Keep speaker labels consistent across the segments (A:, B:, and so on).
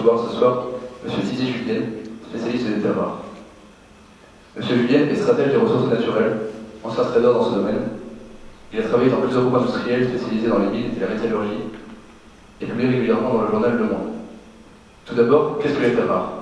A: recevoir ce soir M. Didier Julien, spécialiste des terres rares. M. Julien est stratège des ressources naturelles, ancien trader dans ce domaine. Il a travaillé dans plusieurs groupes industriels spécialisés dans les mines et la métallurgie, et publié régulièrement dans le journal Le Monde. Tout d'abord, qu'est-ce que les terres rares?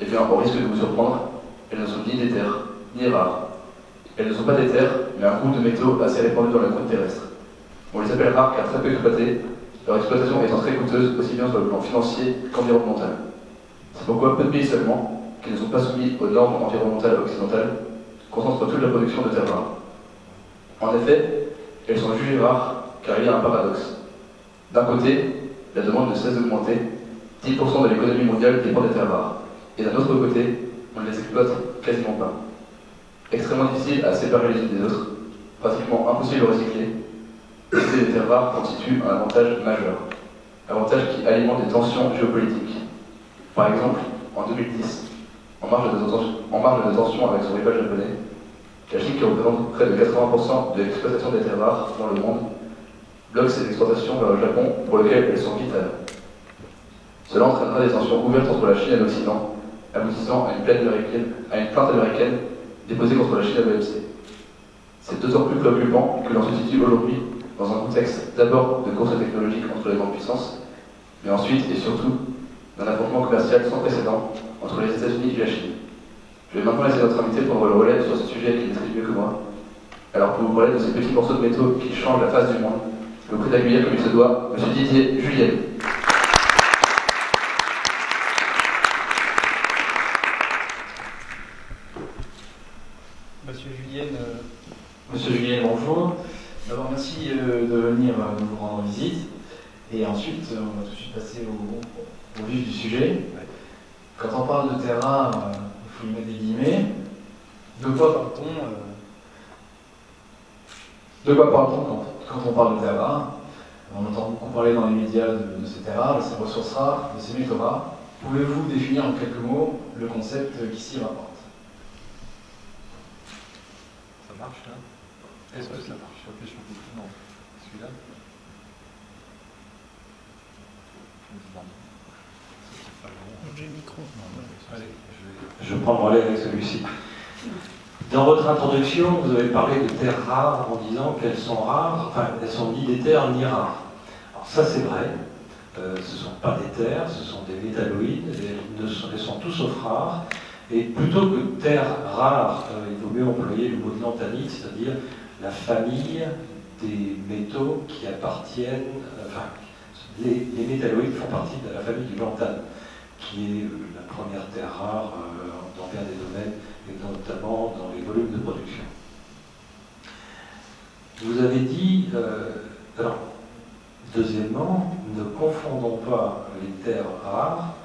A: Eh bien, au risque de vous surprendre, elles ne sont ni des terres, ni rares. Elles ne sont pas des terres, mais un groupe de métaux assez répandu dans la croûte terrestre. On les appelle rares car très peu exploités, leur exploitation étant très coûteuse aussi bien sur le plan financier qu'environnemental. C'est pourquoi peu de pays seulement, qui ne sont pas soumis aux normes environnementales occidentales, concentrent toute la production de terres rares. En effet, elles sont jugées rares car il y a un paradoxe. D'un côté, la demande ne cesse d'augmenter, 10% de l'économie mondiale dépend des terres rares, et d'un autre côté, on ne les exploite quasiment pas. Extrêmement difficile à séparer les unes des autres, pratiquement impossible à recycler, utiliser les terres rares constitue un avantage majeur. Avantage qui alimente des tensions géopolitiques. Par exemple, en 2010, en marge de tension avec son rival japonais, la Chine, qui représente près de 80% de l'exploitation des terres rares dans le monde, bloque ses exportations vers le Japon pour lesquelles elles sont vitales. Cela entraînera des tensions ouvertes entre la Chine et l'Occident, aboutissant à une plainte américaine déposée contre la Chine à l'OMC. C'est d'autant plus préoccupant que l'on se situe aujourd'hui dans un contexte d'abord de course technologique entre les grandes puissances, mais ensuite et surtout d'un affrontement commercial sans précédent entre les États-Unis et la Chine. Je vais maintenant laisser notre invité prendre le relais sur ce sujet qu'il maîtrise mieux que moi. Alors pour vous parler de ces petits morceaux de métaux qui changent la face du monde, je vous prie d'accueillir comme il se doit M. Didier Julien.
B: Monsieur Julien, bonjour. D'abord, merci de venir nous rendre visite. Et ensuite, on va tout de suite passer au vif du sujet. Quand on parle de terres rares, il faut y mettre des guillemets. De quoi parle-t-on quand on parle de terres rares? On entend beaucoup parler dans les médias de ces terres rares, de ces ressources rares, de ces métaux rares. Pouvez-vous définir en quelques mots le concept qui s'y rapporte?
C: Ça marche là? Est-ce que ça marche? Non, celui-là?
D: J'ai le micro.
C: Allez, je prends le relais avec celui-ci. Dans votre introduction, vous avez parlé de terres rares en disant qu'elles sont rares, enfin, elles sont ni des terres ni rares. Alors ça, c'est vrai. Ce ne sont pas des terres, ce sont des métalloïdes, elles sont tout sauf rares. Et plutôt que terres rares, il vaut mieux employer le mot de lanthanite, c'est-à-dire la famille des métaux qui appartiennent, les métalloïdes font partie de la famille du lantane, qui est la première terre rare dans bien des domaines, et notamment dans les volumes de production. Vous avez dit, alors, deuxièmement, ne confondons pas les terres rares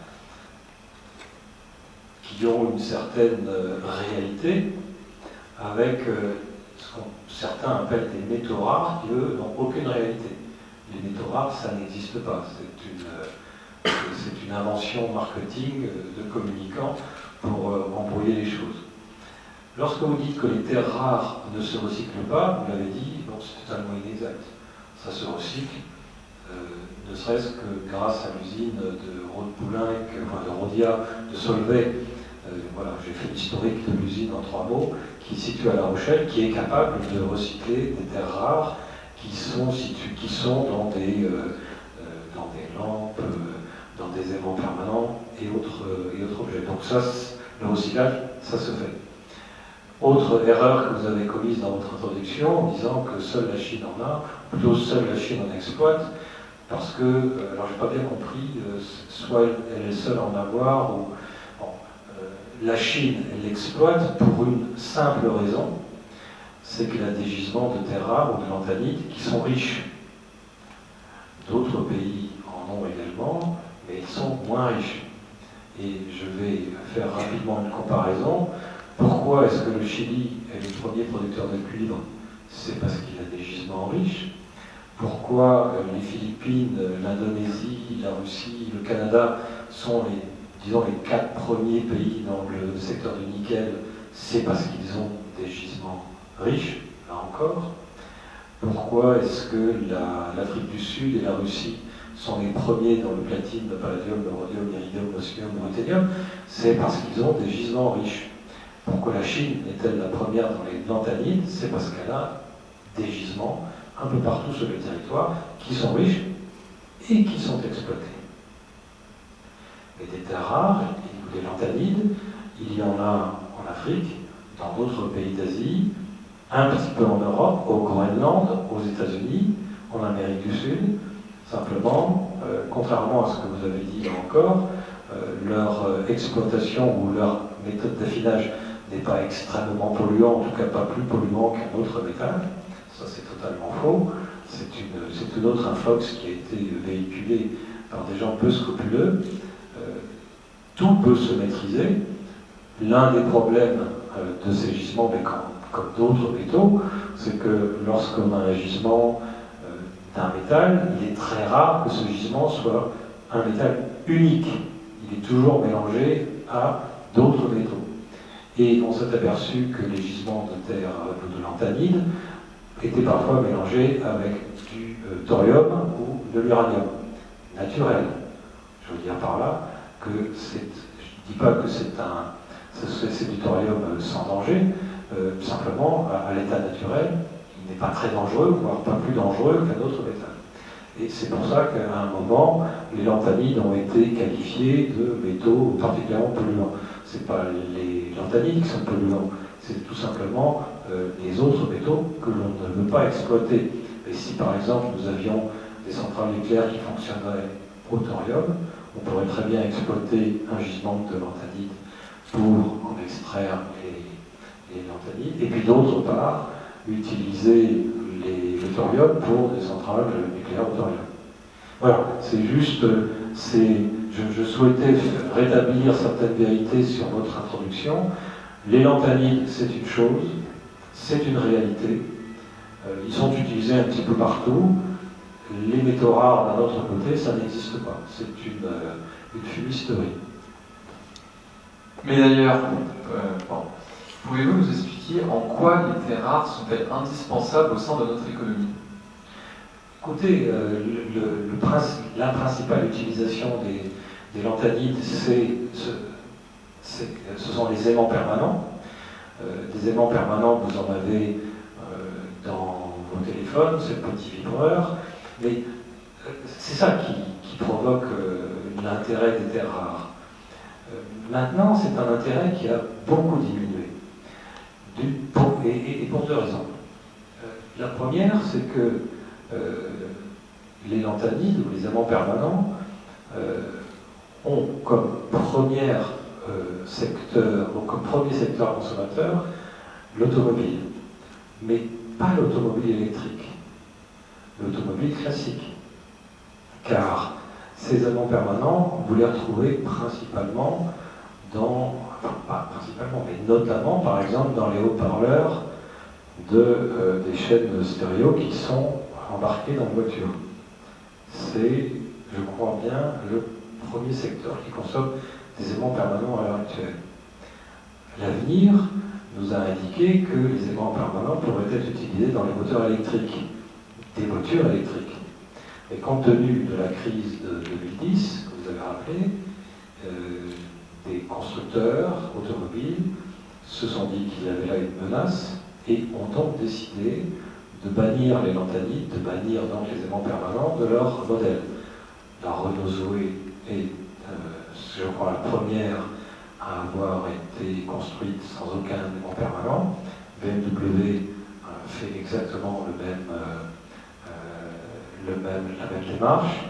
C: qui ont une certaine réalité avec ce que certains appellent des métaux rares qui, eux, n'ont aucune réalité. Les métaux rares, ça n'existe pas. C'est une invention marketing de communicants pour embrouiller les choses. Lorsque vous dites que les terres rares ne se recyclent pas, vous l'avez dit, donc c'est totalement inexact. Ça se recycle, ne serait-ce que grâce à l'usine de Rhodia, de Solvay. Voilà, j'ai fait l'historique de l'usine en 3 mots, qui est située à La Rochelle, qui est capable de recycler des terres rares qui sont dans des lampes, dans des aimants permanents et autres objets. Donc ça, le recyclage, ça se fait. Autre erreur que vous avez commise dans votre introduction, en disant que seule la Chine en a, ou plutôt seule la Chine en exploite, parce que, alors j'ai pas bien compris, soit elle est seule à en avoir, ou la Chine, elle l'exploite pour une simple raison, c'est qu'elle a des gisements de terres rares ou de lanthanite qui sont riches. D'autres pays en ont également, mais ils sont moins riches. Et je vais faire rapidement une comparaison. Pourquoi est-ce que le Chili est le premier producteur de cuivre? C'est parce qu'il a des gisements riches. Pourquoi les Philippines, l'Indonésie, la Russie, le Canada sont les 4 premiers pays dans le secteur du nickel? C'est parce qu'ils ont des gisements riches, là encore. Pourquoi est-ce que l'Afrique du Sud et la Russie sont les premiers dans le platine, le palladium, le rhodium, l'iridium, l'osmium, le ruthénium, c'est parce qu'ils ont des gisements riches. Pourquoi la Chine est-elle la première dans les lanthanides? C'est parce qu'elle a des gisements un peu partout sur le territoire qui sont riches et qui sont exploités. Et des terres rares, des lanthanides, il y en a en Afrique, dans d'autres pays d'Asie, un petit peu en Europe, au Groenland, aux États-Unis, en Amérique du Sud. Simplement, contrairement à ce que vous avez dit encore, leur exploitation ou leur méthode d'affinage n'est pas extrêmement polluant, en tout cas pas plus polluant qu'un autre métal. Ça, c'est totalement faux. C'est une autre infox qui a été véhiculée par des gens peu scrupuleux. Tout peut se maîtriser. L'un des problèmes de ces gisements, mais comme d'autres métaux, c'est que lorsqu'on a un gisement d'un métal, il est très rare que ce gisement soit un métal unique. Il est toujours mélangé à d'autres métaux. Et on s'est aperçu que les gisements de terre ou de lanthanides étaient parfois mélangés avec du thorium ou de l'uranium naturel. Je veux dire par là que je ne dis pas que c'est du thorium sans danger, simplement à l'état naturel, il n'est pas très dangereux, voire pas plus dangereux qu'un autre métal. Et c'est pour ça qu'à un moment, les lanthanides ont été qualifiés de métaux particulièrement polluants. Ce n'est pas les lanthanides qui sont polluants, c'est tout simplement les autres métaux que l'on ne veut pas exploiter. Et si par exemple nous avions des centrales nucléaires qui fonctionneraient au thorium, on pourrait très bien exploiter un gisement de lanthanides pour en extraire les lanthanides, et puis d'autre part, utiliser le thorium pour des centrales nucléaires au thorium. Voilà, c'est juste, je souhaitais rétablir certaines vérités sur votre introduction. Les lanthanides, c'est une chose, c'est une réalité. Ils sont utilisés un petit peu partout. Les métaux rares, d'un autre côté, ça n'existe pas. C'est une fumisterie.
B: Mais d'ailleurs, pouvez-vous nous expliquer en quoi les terres rares sont-elles indispensables au sein de notre économie?
C: Écoutez, la principale utilisation des lanthanides, ce sont les aimants permanents. Des aimants permanents, vous en avez dans vos téléphones, c'est le petit vibreur. Mais c'est ça qui provoque l'intérêt des terres rares. Maintenant, c'est un intérêt qui a beaucoup diminué. Et pour deux raisons. La première, c'est que les lanthanides ou les aimants permanents ont comme premier secteur consommateur l'automobile, mais pas l'automobile électrique, l'automobile classique. Car ces aimants permanents, vous les retrouvez principalement pas principalement, mais notamment par exemple dans les haut-parleurs des chaînes stéréo qui sont embarquées dans la voiture. C'est, je crois bien, le premier secteur qui consomme des aimants permanents à l'heure actuelle. L'avenir nous a indiqué que les aimants permanents pourraient être utilisés dans les moteurs électriques, des voitures électriques. Et compte tenu de la crise de 2010, que vous avez rappelé, des constructeurs automobiles se sont dit qu'il y avait là une menace et ont donc décidé de bannir les lanthanides, de bannir donc les aimants permanents de leur modèle. La Renault Zoé est, je crois, la première à avoir été construite sans aucun aimant permanent. BMW fait exactement la même démarche,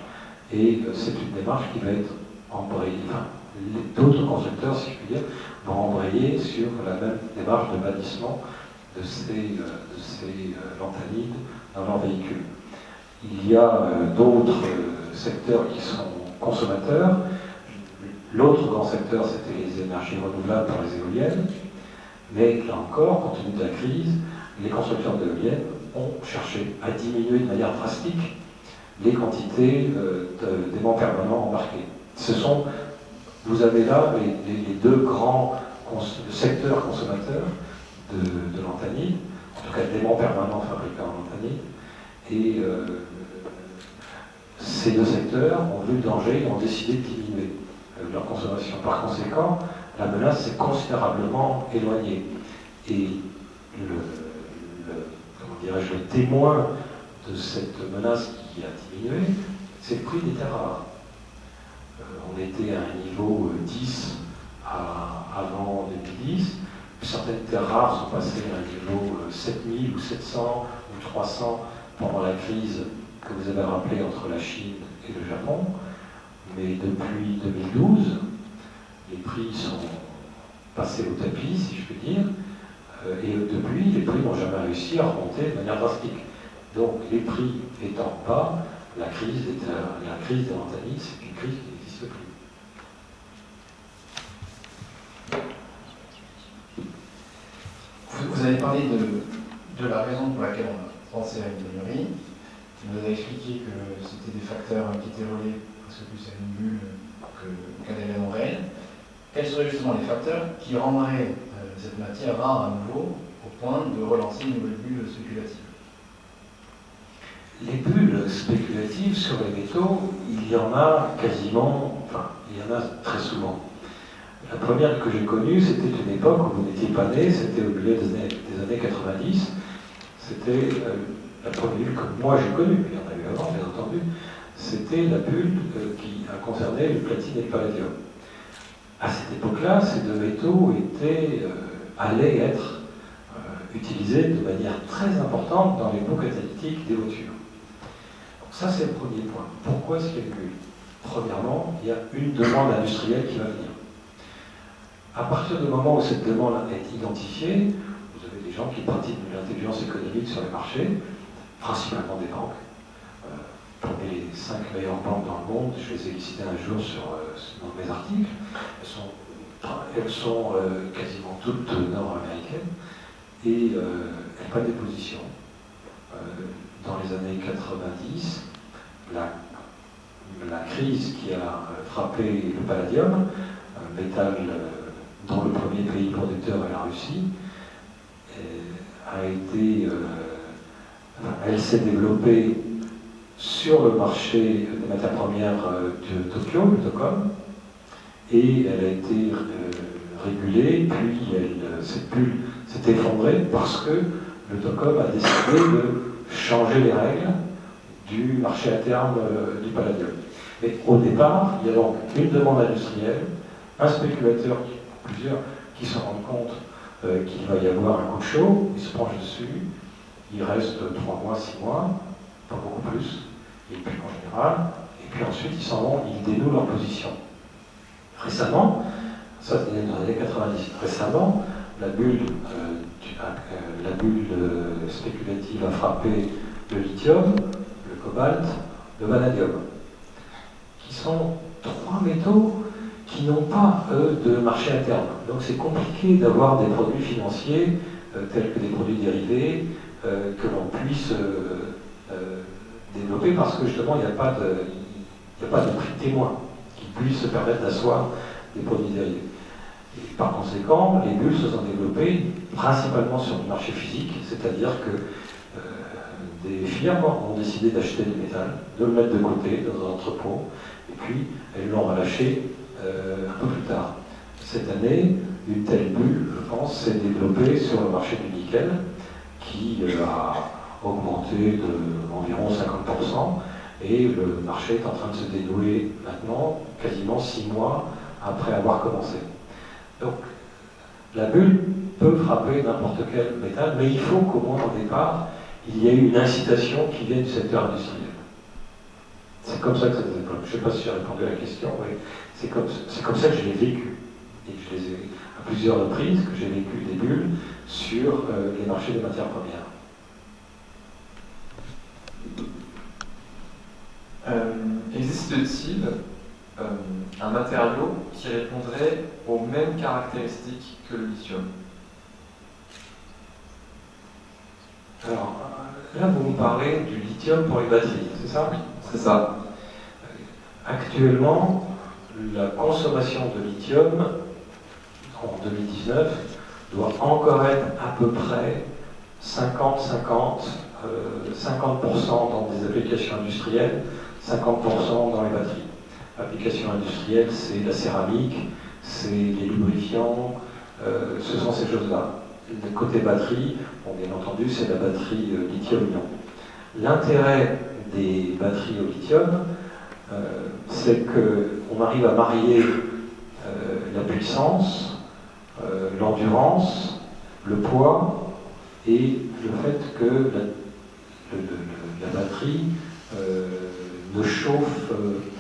C: et c'est une démarche qui va être embrayée. Enfin, d'autres constructeurs, si je puis dire, vont embrayer sur la même démarche de bannissement de ces lanthanides dans leurs véhicules. Il y a d'autres secteurs qui sont consommateurs. L'autre grand secteur, c'était les énergies renouvelables pour les éoliennes. Mais là encore, compte tenu de la crise, les constructeurs d'éoliennes ont cherché à diminuer de manière drastique les quantités d'aimants permanents embarqués. Vous avez là les deux grands secteurs consommateurs de lanthanides, en tout cas d'aimants permanents fabriqués en lanthanides, et ces deux secteurs ont vu le danger et ont décidé de diminuer leur consommation. Par conséquent, la menace s'est considérablement éloignée. Et comment dirais-je, le témoin de cette menace qui a diminué, c'est le prix des terres rares. On était à un niveau 10 avant 2010. Certaines terres rares sont passées à un niveau 7000 ou 700 ou 300 pendant la crise que vous avez rappelée entre la Chine et le Japon. Mais depuis 2012, les prix sont passés au tapis, si je puis dire, et depuis, les prix n'ont jamais réussi à remonter de manière drastique. Donc, les prix étant bas, la crise des montagnes, c'est une crise qui n'existe plus.
B: Vous avez parlé de la raison pour laquelle on a pensé à une pénurie. Vous avez expliqué que c'était des facteurs qui étaient reliés presque plus à une bulle qu'à un événement réel. Quels seraient justement les facteurs qui rendraient cette matière rare à nouveau au point de relancer une nouvelle bulle spéculative?
C: Les bulles spéculatives sur les métaux, il y en a quasiment, enfin, il y en a très souvent. La première que j'ai connue, c'était une époque où vous n'étiez pas né, c'était au milieu des années 90. C'était la première bulle que moi j'ai connue, il y en a eu avant, bien entendu. C'était la bulle qui a concerné le platine et le palladium. À cette époque-là, ces deux métaux allaient être utilisés de manière très importante dans les pots catalytiques des voitures. Donc ça, c'est le premier point. Pourquoi est-ce qu'il y a une bulle? Premièrement, il y a une demande industrielle qui va venir. À partir du moment où cette demande est identifiée, vous avez des gens qui pratiquent de l'intelligence économique sur les marchés, principalement des banques. Parmi les 5 meilleures banques dans le monde, je les ai listées un jour dans mes articles, elles sont quasiment toutes nord-américaines et elles prennent des positions. Dans les années 90, la crise qui a frappé le palladium, un métal dont le premier pays producteur est la Russie, elle s'est développée sur le marché des matières premières de Tokyo, le TOCOM, et elle a été régulée, puis cette bulle s'est effondrée parce que le TOCOM a décidé de changer les règles du marché à terme du palladium. Mais au départ, il y a donc une demande industrielle, un spéculateur, plusieurs, qui se rendent compte qu'il va y avoir un coup de chaud, ils se penchent dessus, il reste 3 mois, 6 mois, pas beaucoup plus, et puis en général, et puis ensuite ils s'en vont, ils dénouent leur position. Récemment, ça c'était dans les années 90, récemment, la bulle spéculative a frappé le lithium, le cobalt, le vanadium, qui sont 3 métaux qui n'ont pas, eux, de marché interne. Donc c'est compliqué d'avoir des produits financiers, tels que des produits dérivés, que l'on puisse développer parce que justement il n'y a pas de prix témoin qui puisse se permettre d'asseoir des produits dérivés. Et par conséquent, les bulles se sont développées principalement sur le marché physique, c'est-à-dire que des firmes ont décidé d'acheter du métal, de le mettre de côté dans un entrepôt, et puis elles l'ont relâché un peu plus tard. Cette année, une telle bulle, je pense, s'est développée sur le marché du nickel, qui a augmenté d'environ 50%, et le marché est en train de se dénouer maintenant, quasiment 6 mois après avoir commencé. Donc, la bulle peut frapper n'importe quel métal, mais il faut qu'au moins au départ, il y ait une incitation qui vienne du secteur industriel. C'est comme ça que ça se développe. Je ne sais pas si j'ai répondu à la question, mais c'est comme ça que je l'ai vécu. Et je les ai à plusieurs reprises que j'ai vécu des bulles sur les marchés des matières premières.
E: Existe-t-il un matériau qui répondrait aux mêmes caractéristiques que le lithium?
C: Alors, là, vous me parlez du lithium pour les batteries, c'est ça?
E: Oui, c'est ça.
C: Actuellement, la consommation de lithium en 2019 doit encore être à peu près 50% dans des applications industrielles, 50% dans les batteries. L'application industrielle, c'est la céramique, c'est les lubrifiants, ce sont ces choses-là. Le côté batterie, bon, bien entendu, c'est la batterie lithium-ion. L'intérêt des batteries au lithium, c'est qu'on arrive à marier la puissance, l'endurance, le poids et le fait que la batterie ne chauffe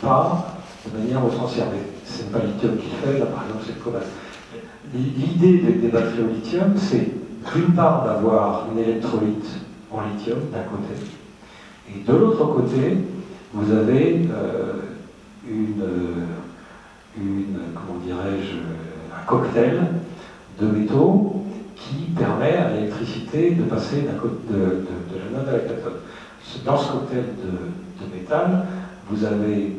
C: pas de manière outrancière. Ce n'est pas le lithium qui le fait, là par exemple c'est le cobalt. L'idée des batteries au lithium, c'est d'une part d'avoir une électrolyte en lithium d'un côté, et de l'autre côté, vous avez comment dirais-je, un cocktail de métaux qui permet à l'électricité de passer de l'anode à la cathode. Dans ce cocktail de métal, vous avez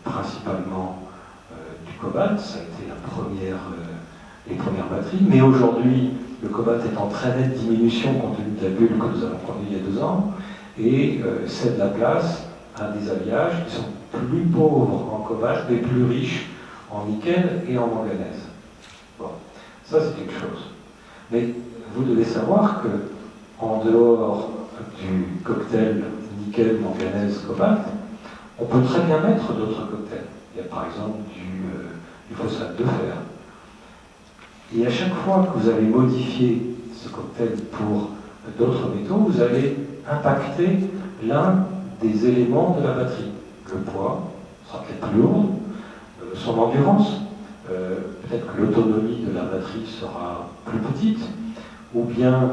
C: principalement du cobalt, ça a été les premières batteries, mais aujourd'hui, le cobalt est en très nette diminution compte tenu de la bulle que nous avons connue il y a 2 ans, et cède la place à des alliages qui sont plus pauvres en cobalt, mais plus riches en nickel et en manganèse. Bon, ça c'est quelque chose. Mais vous devez savoir que, en dehors du cocktail nickel, manganèse, cobalt, on peut très bien mettre d'autres cocktails. Il y a par exemple du phosphate de fer. Et à chaque fois que vous allez modifier ce cocktail pour d'autres métaux, vous allez impacter l'un des éléments de la batterie. Le poids sera peut-être plus lourd, son endurance, peut-être que l'autonomie de la batterie sera plus petite, ou bien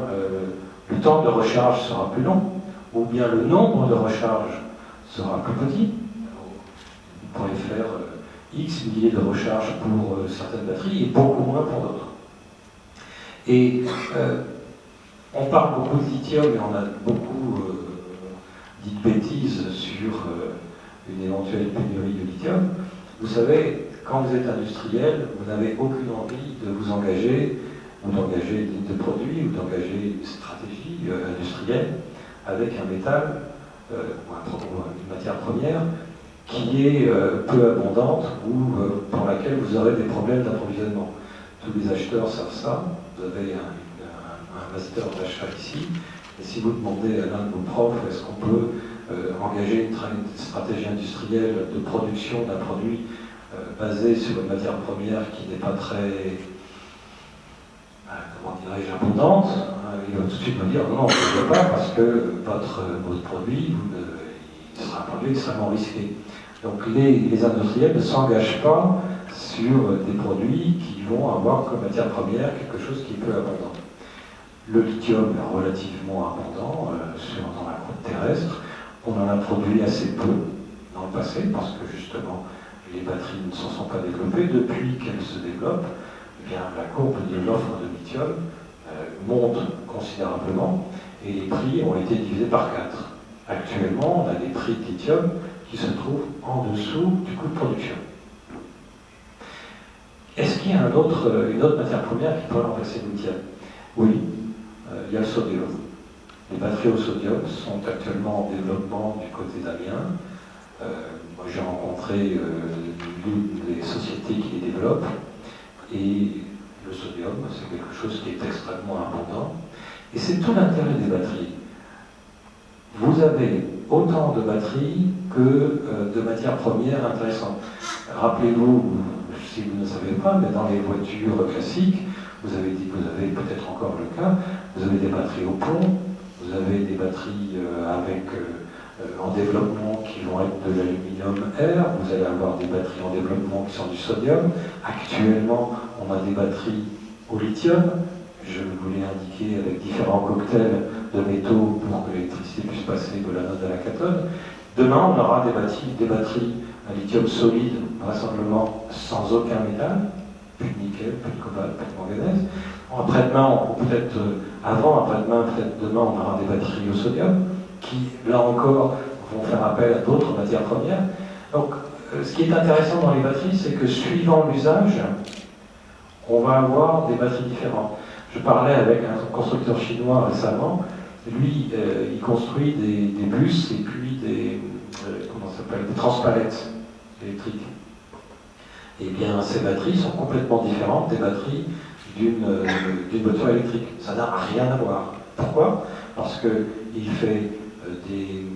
C: le temps de recharge sera plus long, ou bien le nombre de recharges sera plus petit. Vous pourrez faire X milliers de recharges pour certaines batteries et beaucoup moins pour d'autres. Et on parle beaucoup de lithium et on a beaucoup dit de bêtises sur une éventuelle pénurie de lithium. Vous savez, quand vous êtes industriel, vous n'avez aucune envie de vous engager, ou d'engager une ligne de produits, ou d'engager une stratégie industrielle avec un métal, ou une matière première, qui est peu abondante ou pour laquelle vous aurez des problèmes d'approvisionnement. Tous les acheteurs savent ça. Vous avez un master d'achat ici, et si vous demandez à l'un de vos profs est-ce qu'on peut engager une stratégie industrielle de production d'un produit basé sur une matière première qui n'est pas très, comment dirais-je, abondante, il va tout de suite me dire non, on ne peut pas parce que votre produit, il sera un produit extrêmement risqué. Donc les industriels ne s'engagent pas sur des produits qui vont avoir comme matière première quelque chose qui est peu abondant. Le lithium est relativement abondant dans la croûte terrestre. On en a produit assez peu dans le passé parce que justement les batteries ne s'en sont pas développées. Depuis qu'elles se développent, eh bien, la courbe de l'offre de lithium monte considérablement et les prix ont été divisés par 4. Actuellement, on a des prix de lithium qui se trouvent en dessous du coût de production. Est-ce qu'il y a une autre matière première qui pourrait remplacer le lithium? Oui, il y a le sodium. Les batteries au sodium sont actuellement en développement du côté d'Amiens. Moi, j'ai rencontré l'une des sociétés qui les développent. Et le sodium, c'est quelque chose qui est extrêmement abondant. Et c'est tout l'intérêt des batteries. Vous avez autant de batteries que de matières premières intéressantes. Rappelez-vous, si vous ne savez pas, mais dans les voitures classiques, vous avez peut-être encore le cas, vous avez des batteries au plomb, vous avez des batteries en développement qui vont être de l'aluminium air, vous allez avoir des batteries en développement qui sont du sodium. Actuellement, on a des batteries au lithium, je vous l'ai indiqué avec différents cocktails de métaux pour que l'électricité puisse passer de l'anode à la cathode. Demain, on aura des batteries à lithium solide, vraisemblablement sans aucun métal, plus de nickel, plus de cobalt, plus de manganèse. Après-demain, ou peut-être après-demain, peut-être demain, on aura des batteries au sodium qui, là encore, vont faire appel à d'autres matières premières. Donc, ce qui est intéressant dans les batteries, c'est que suivant l'usage, on va avoir des batteries différentes. Je parlais avec un constructeur chinois récemment. Lui, il construit des bus et puis comment ça s'appelle, des transpalettes électriques. Eh bien, ces batteries sont complètement différentes des batteries d'une voiture électrique. Ça n'a rien à voir. Pourquoi? Parce qu'il fait des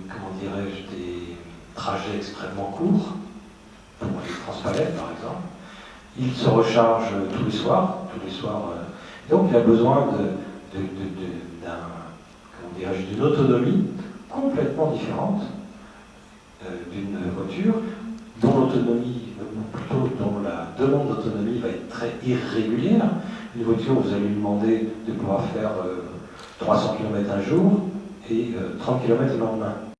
C: trajets extrêmement courts, pour les transpalettes par exemple. Il se recharge tous les soirs. Donc il a besoin d'une autonomie complètement différente d'une voiture dont l'autonomie, ou plutôt dont la demande d'autonomie va être très irrégulière. Une voiture, vous allez lui demander de pouvoir faire 300 km un jour et 30 km le lendemain.